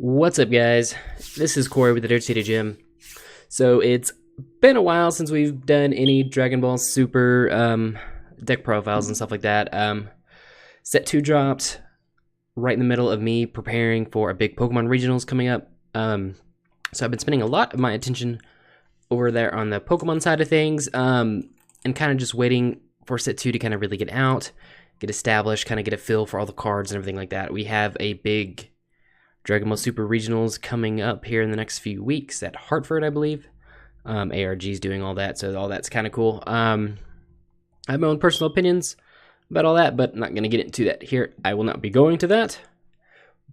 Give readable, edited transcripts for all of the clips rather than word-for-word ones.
What's up, guys? This is Corey with the Dirt City Gym. So it's been a while since we've done any Dragon Ball Super deck profiles and stuff like that. Set 2 dropped right in the middle of me preparing for a big Pokemon Regionals coming up. So I've been spending a lot of my attention over there on the Pokemon side of things, and kind of just waiting for Set 2 to kind of really get out, get established, kind of get a feel for all the cards and everything like that. We have a big Dragon Ball Super Regionals coming up here in the next few weeks at Hartford, I believe. ARG's doing all that, so all that's kind of cool. I have my own personal opinions about all that, but I'm not going to get into that here. I will not be going to that.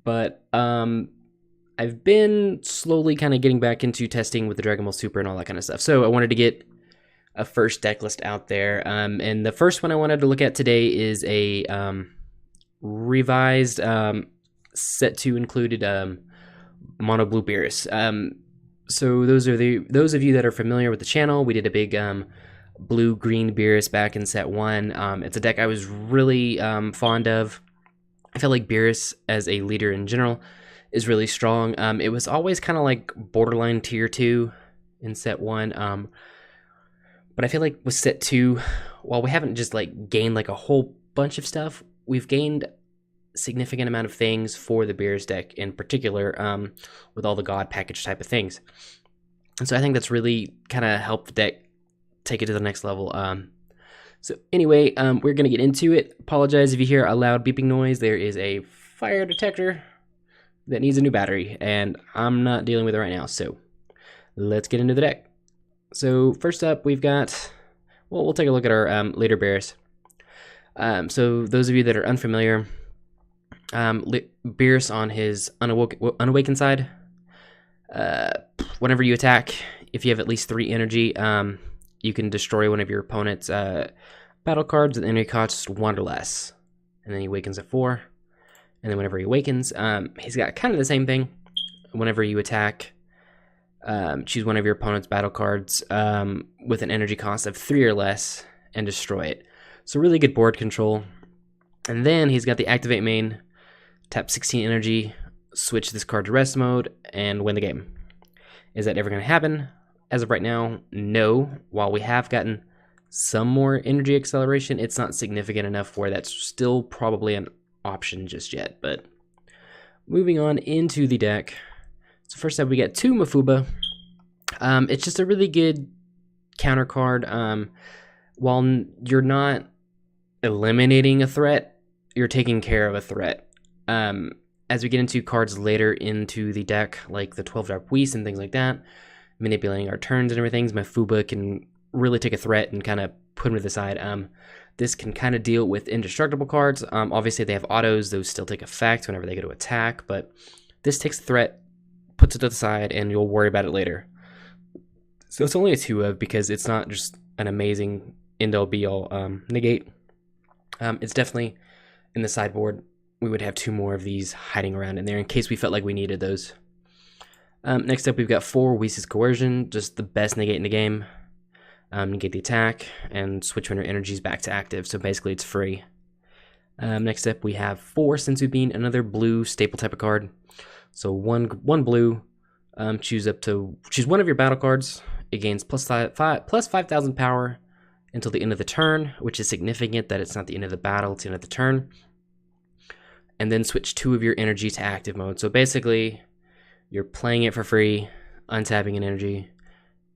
But I've been slowly kind of getting back into testing with the Dragon Ball Super and all that kind of stuff. So I wanted to get a first deck list out there. And the first one I wanted to look at today is a revised Set 2 included Mono Blue Beerus. So those of you that are familiar with the channel, we did a big blue-green Beerus back in Set 1. It's a deck I was really fond of. I feel like Beerus as a leader in general is really strong. It was always kind of like borderline tier 2 in Set 1. But I feel like with Set 2, while we haven't just like gained like a whole bunch of stuff, we've gained significant amount of things for the Beerus deck in particular, with all the God package type of things. And so I think that's really kind of helped the deck take it to the next level. So anyway, we're going to get into it. Apologize if you hear a loud beeping noise. There is a fire detector that needs a new battery, and I'm not dealing with it right now. So let's get into the deck. So first up, we've got, well, we'll take a look at our later Beerus. So those of you that are unfamiliar, Beerus on his unawakened side, whenever you attack, if you have at least 3 energy, you can destroy one of your opponent's battle cards with energy cost 1 or less. And then he awakens at 4. And then whenever he awakens, he's got kind of the same thing. Whenever you attack, choose one of your opponent's battle cards with an energy cost of 3 or less and destroy it. So really good board control. And then he's got the activate main. Tap 16 energy, switch this card to rest mode, and win the game. Is that ever going to happen? As of right now, no. While we have gotten some more energy acceleration, it's not significant enough where that's still probably an option just yet. But moving on into the deck. So first up, we get 2 Mafuba. It's just a really good counter card. While you're not eliminating a threat, you're taking care of a threat. As we get into cards later into the deck, like the 12-drop Whis and things like that, manipulating our turns and everything, Mafuba can really take a threat and kind of put him to the side. This can kind of deal with indestructible cards. Obviously, they have autos. Those still take effect whenever they go to attack, but this takes the threat, puts it to the side, and you'll worry about it later. So it's only a 2 of because it's not just an amazing end-all be-all negate. It's definitely in the sideboard. We would have 2 more of these hiding around in there in case we felt like we needed those. Next up, we've got 4 Whis' Coercion, just the best negate in the game. Negate the attack and switch when your energies back to active, so basically it's free. Next up, we have 4 Senzu Bean, another blue staple type of card. So one blue, choose one of your battle cards. It gains plus 5,000 power until the end of the turn, which is significant that it's not the end of the battle, it's the end of the turn. And then switch 2 of your energy to active mode. So basically, you're playing it for free, untapping an energy,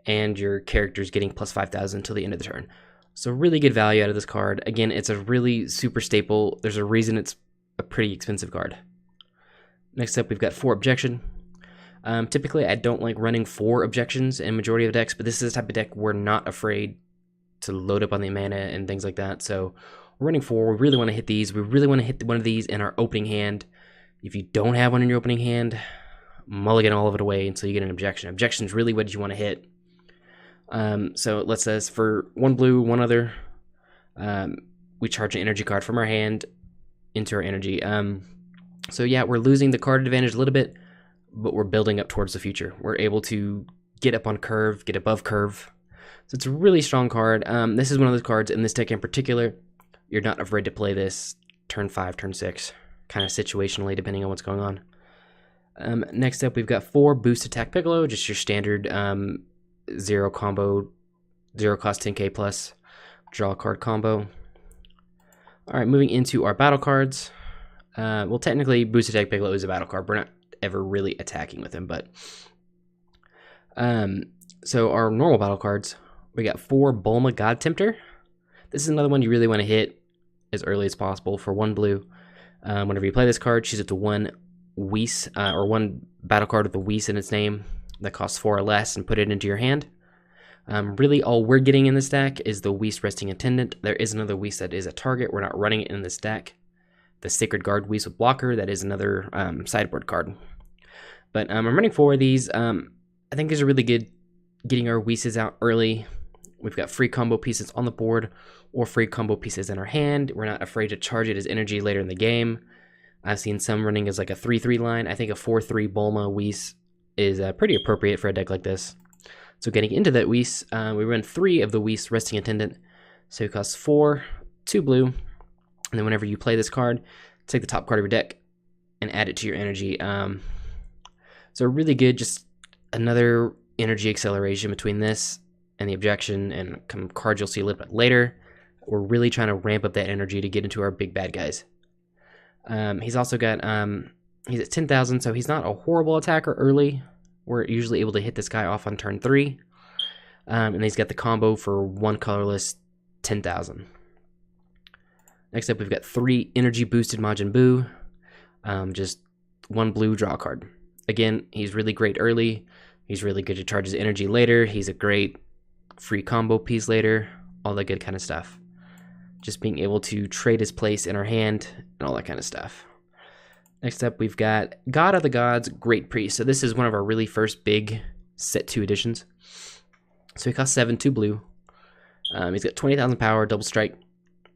and your character's getting plus 5,000 until the end of the turn. So really good value out of this card. Again, it's a really super staple. There's a reason it's a pretty expensive card. Next up, we've got 4 Objection. Typically, I don't like running 4 Objections in majority of decks, but this is the type of deck we're not afraid to load up on the mana and things like that. So we're running 4. We really want to hit these. We really want to hit one of these in our opening hand. If you don't have one in your opening hand, mulligan all of it away until you get an Objection. Objection is really what you want to hit. So it lets us, for 1 blue, 1 other, we charge an energy card from our hand into our energy. So yeah, we're losing the card advantage a little bit, but we're building up towards the future. We're able to get up on curve, get above curve. So it's a really strong card. This is one of those cards in this deck in particular. You're not afraid to play this turn 5, turn 6, kind of situationally, depending on what's going on. Next up, we've got 4 Boost Attack Piccolo, just your standard 0 combo, 0 cost 10k plus draw card combo. Alright, moving into our battle cards. Well, technically, Boost Attack Piccolo is a battle card. We're not ever really attacking with him, but... so our normal battle cards, we got 4 Bulma God Tempter. This is another one you really want to hit as early as possible for 1 blue. Whenever you play this card, choose it to 1 Whis, or 1 battle card with a Whis in its name that costs 4 or less, and put it into your hand. Really, all we're getting in this deck is the Whis Resting Attendant. There is another Whis that is a target. We're not running it in this deck. The Sacred Guard Whis with Blocker, that is another sideboard card. But I'm running 4 of these. I think these are really good getting our Whis out early. We've got free combo pieces on the board or free combo pieces in our hand. We're not afraid to charge it as energy later in the game. I've seen some running as like a 3-3 line. I think a 4-3 Bulma Whis is pretty appropriate for a deck like this. So getting into that Whis, we run 3 of the Whis Resting Attendant. So it costs 4, 2 blue, and then whenever you play this card, take the top card of your deck and add it to your energy. So really good, just another energy acceleration between this and the Objection and some cards you'll see a little bit later. We're really trying to ramp up that energy to get into our big bad guys. He's also got, he's at 10,000, so he's not a horrible attacker early. We're usually able to hit this guy off on turn 3. And he's got the combo for 1 colorless 10,000. Next up, we've got 3 energy boosted Majin Buu. Just 1 blue, draw a card. Again, he's really great early. He's really good to charge his energy later. He's a great free combo piece later. All that good kind of stuff. Just being able to trade his place in our hand and all that kind of stuff. Next up, we've got God of the Gods, Great Priest. So this is one of our really first big set 2 editions. So he costs 7, 2 blue. He's got 20,000 power, double strike.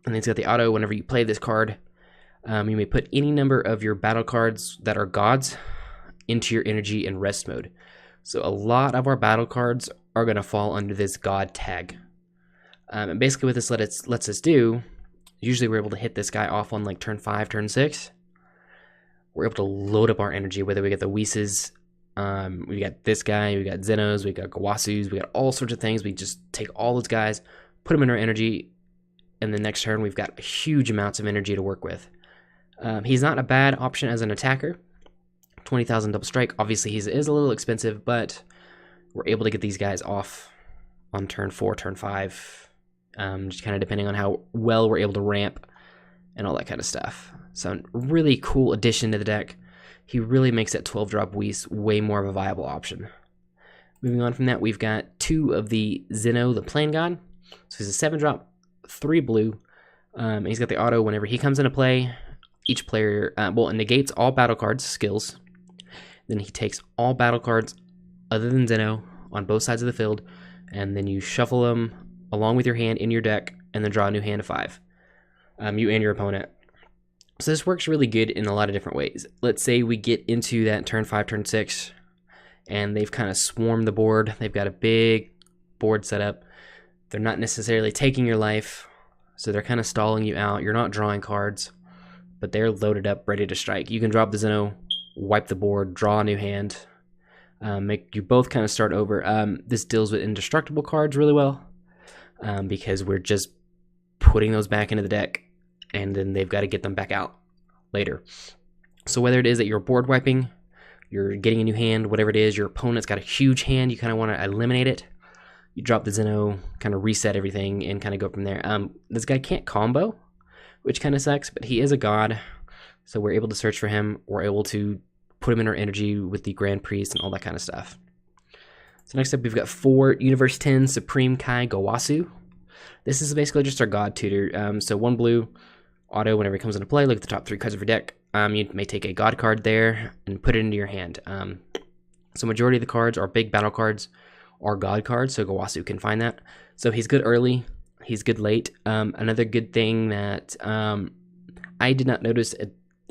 And he's got the auto, whenever you play this card, you may put any number of your battle cards that are gods into your energy in rest mode. So a lot of our battle cards are going to fall under this god tag. And basically what this lets us do, usually we're able to hit this guy off on like turn 5, turn 6. We're able to load up our energy, whether we get the Whis, we got this guy, we got Zenos, we got Gawasus, we got all sorts of things. We just take all those guys, put them in our energy, and the next turn we've got huge amounts of energy to work with. He's not a bad option as an attacker. 20,000 double strike. Obviously he is a little expensive, but we're able to get these guys off on turn 4, turn 5, just kind of depending on how well we're able to ramp and all that kind of stuff. So really cool addition to the deck. He really makes that 12-drop Whis way more of a viable option. Moving on from that, we've got 2 of the Zeno, the Plain God. So he's a 7-drop, 3 blue. And he's got the auto whenever he comes into play. Each player, it negates all battle cards, skills. Then he takes all battle cards other than Zeno on both sides of the field. And then you shuffle them along with your hand in your deck and then draw a new hand of 5. You and your opponent. So this works really good in a lot of different ways. Let's say we get into that turn 5, turn 6, and they've kind of swarmed the board. They've got a big board set up. They're not necessarily taking your life, so they're kind of stalling you out. You're not drawing cards, but they're loaded up, ready to strike. You can drop the Zeno, wipe the board, draw a new hand, make you both kind of start over. This deals with indestructible cards really well, because we're just putting those back into the deck, and then they've got to get them back out later. So whether it is that you're board wiping, you're getting a new hand, whatever it is, your opponent's got a huge hand, you kind of want to eliminate it, you drop the Zeno, kind of reset everything, and kind of go from there. This guy can't combo, which kind of sucks, but he is a god, so we're able to search for him. We're able to put him in our energy with the Grand Priest and all that kind of stuff. So next up, we've got 4 Universe 10 Supreme Kai Gawasu. This is basically just our god tutor. So 1 blue, auto whenever he comes into play, look at the top 3 cards of your deck. You may take a god card there and put it into your hand. So majority of the cards are big battle cards or god cards, so Gawasu can find that. So he's good early, he's good late. Another good thing that I did not notice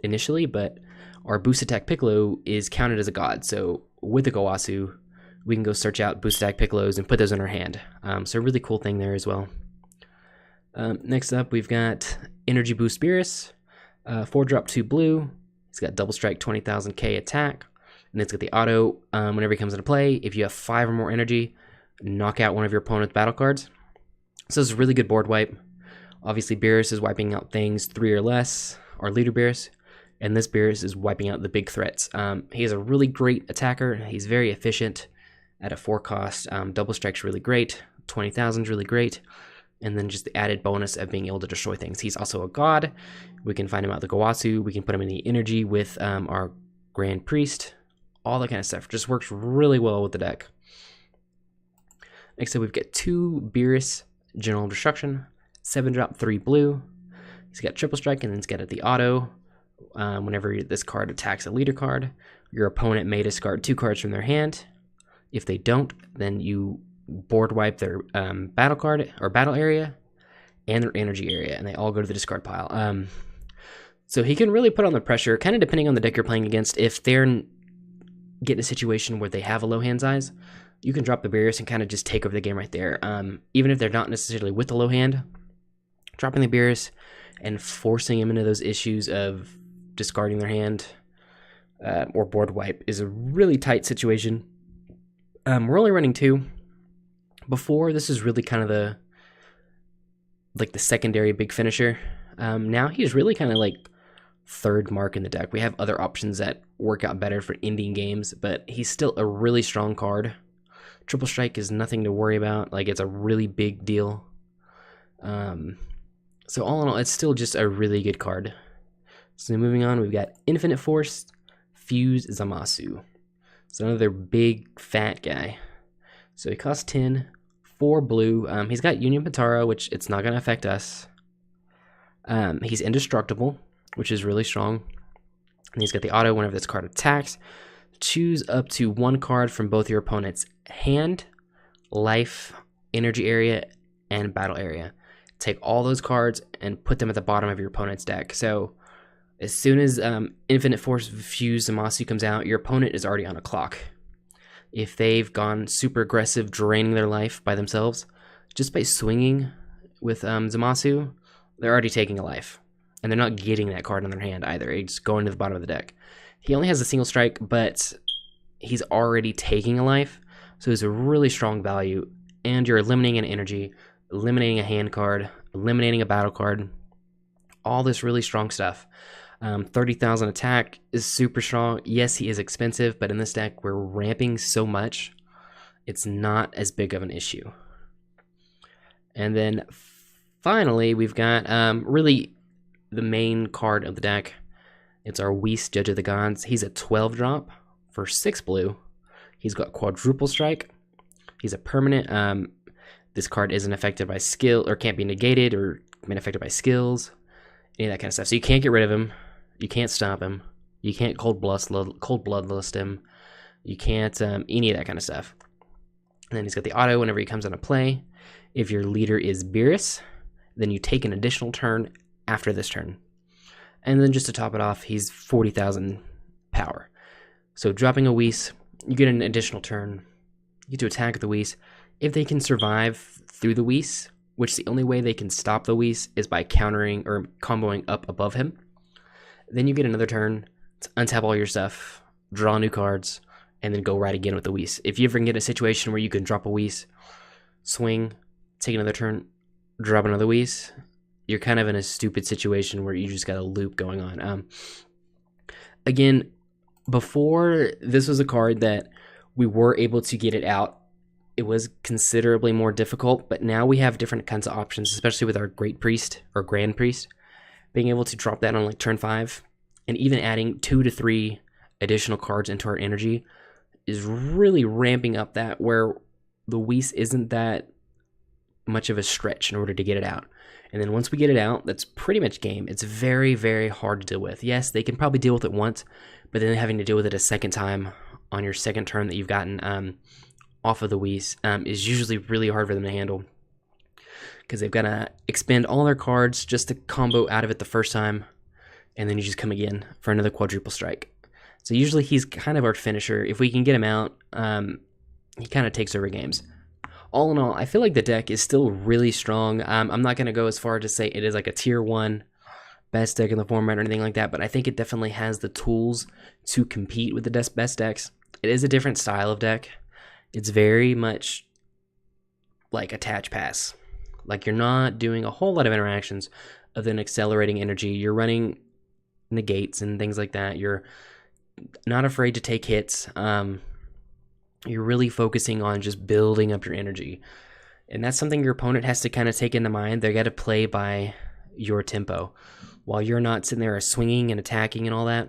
initially, but our Boost Attack Piccolo is counted as a god. So with the Gawasu, we can go search out Boost Attack Piccolos and put those in our hand. So a really cool thing there as well. Next up, we've got Energy Boost Beerus, 4-drop, 2 blue. He's got double strike, 20,000 K attack. And it's got the auto, whenever he comes into play, if you have 5 or more energy, knock out one of your opponent's battle cards. So it's a really good board wipe. Obviously, Beerus is wiping out things 3 or less, or leader Beerus, and this Beerus is wiping out the big threats. He is a really great attacker. He's very efficient at a 4 cost. Double Strike's really great. 20,000 is really great. And then just the added bonus of being able to destroy things. He's also a god. We can find him out the Gawatsu. We can put him in the energy with our Grand Priest. All that kind of stuff. Just works really well with the deck. Next up, we've got 2 Beerus General Destruction. 7-drop, 3 blue. He's got triple strike, and then he's got the auto. Whenever this card attacks a leader card, your opponent may discard 2 cards from their hand. If they don't, then you board wipe their battle card or battle area and their energy area, and they all go to the discard pile. So he can really put on the pressure, kind of depending on the deck you're playing against. If they're getting a situation where they have a low hand size, you can drop the Beerus and kind of just take over the game right there. Even if they're not necessarily with the low hand, dropping the Beerus and forcing them into those issues of discarding their hand or board wipe is a really tight situation. We're only running 2. Before, this is really kind of the secondary big finisher. Now he's really kind of like 3rd mark in the deck. We have other options that work out better for ending games, but he's still a really strong card. Triple strike is nothing to worry about. Like, it's a really big deal. So all in all, it's still just a really good card. So moving on, we've got Infinite Force, Fuse Zamasu. So another big fat guy. So he costs 10, 4 blue. He's got Union Patara, which it's not going to affect us. He's indestructible, which is really strong. And he's got the auto whenever this card attacks. Choose up to 1 card from both your opponent's hand, life, energy area, and battle area. Take all those cards and put them at the bottom of your opponent's deck. So as soon as Infinite Force Fuse Zamasu comes out, your opponent is already on a clock. If they've gone super aggressive, draining their life by themselves, just by swinging with Zamasu, they're already taking a life. And they're not getting that card in their hand either. It's going to the bottom of the deck. He only has a single strike, but he's already taking a life. So it's a really strong value. And you're eliminating an energy, eliminating a hand card, eliminating a battle card. All this really strong stuff. 30,000 attack is super strong. Yes, he is expensive, but in this deck, we're ramping so much, it's not as big of an issue. And then finally, we've got really the main card of the deck. It's our Whis, Judge of the Gods. He's a 12-drop for 6 blue. He's got quadruple strike. He's a permanent. This card isn't affected by skill, or can't be negated, or been affected by skills, any of that kind of stuff. So you can't get rid of him. You can't stop him. You can't cold bloodlust him. You can't any of that kind of stuff. And then he's got the auto whenever he comes into play. If your leader is Beerus, then you take an additional turn after this turn. And then just to top it off, he's 40,000 power. So dropping a Whis, you get an additional turn. You get to attack the Whis. If they can survive through the Whis, which the only way they can stop the Whis is by countering or comboing up above him, then you get another turn to untap all your stuff, draw new cards, and then go right again with the Whis. If you ever get a situation where you can drop a Whis, swing, take another turn, drop another Whis, you're kind of in a stupid situation where you just got a loop going on. Again, before, this was a card that we were able to get it out. It was considerably more difficult, but now we have different kinds of options, especially with our Great Priest or Grand Priest. Being able to drop that on like turn 5, and even adding 2 to 3 additional cards into our energy is really ramping up that, where the Whis isn't that much of a stretch in order to get it out. And then once we get it out, that's pretty much game. It's very, very hard to deal with. Yes, they can probably deal with it once, but then having to deal with it a second time on your second turn that you've gotten off of the Whis is usually really hard for them to handle, because they've got to expend all their cards just to combo out of it the first time, and then you just come again for another quadruple strike. So usually he's kind of our finisher. If we can get him out, he kind of takes over games. All in all, I feel like the deck is still really strong. I'm not going to go as far to say it is like a tier 1, best deck in the format or anything like that, but I think it definitely has the tools to compete with the best decks. It is a different style of deck. It's very much like attach pass. Like you're not doing a whole lot of interactions other than accelerating energy. You're running negates and things like that. You're not afraid to take hits. You're really focusing on just building up your energy. And that's something your opponent has to kind of take into mind. They got to play by your tempo. While you're not sitting there swinging and attacking and all that,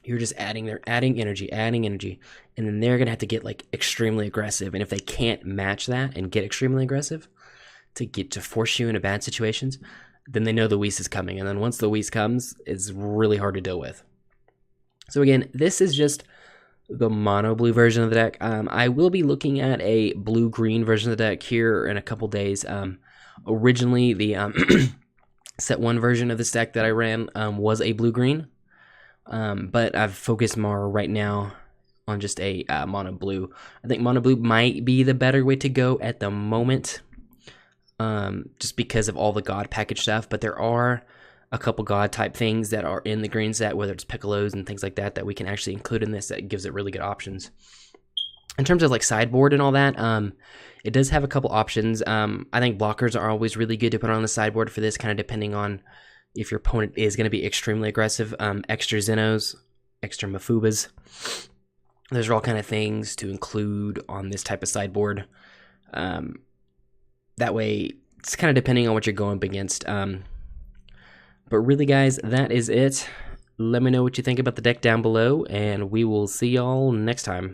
you're just adding energy, and then they're going to have to get like extremely aggressive. And if they can't match that and get extremely aggressive to force you into bad situations, then they know the Whis is coming. And then once the Whis comes, it's really hard to deal with. So again, this is just the mono blue version of the deck. I will be looking at a blue-green version of the deck here in a couple days. Originally, the set 1 version of this deck that I ran was a blue-green. But I've focused more right now on just a mono blue. I think mono blue might be the better way to go at the moment, just because of all the God package stuff. But there are a couple God type things that are in the green set, whether it's Piccolos and things like that, that we can actually include in this. That gives it really good options. In terms of like sideboard and all that, it does have a couple options. I think blockers are always really good to put on the sideboard for this, kind of depending on if your opponent is going to be extremely aggressive. Extra Zenos, extra Mafubas. Those are all kind of things to include on this type of sideboard. That way, it's kind of depending on what you're going up against. But really, guys, that is it. Let me know what you think about the deck down below, and we will see y'all next time.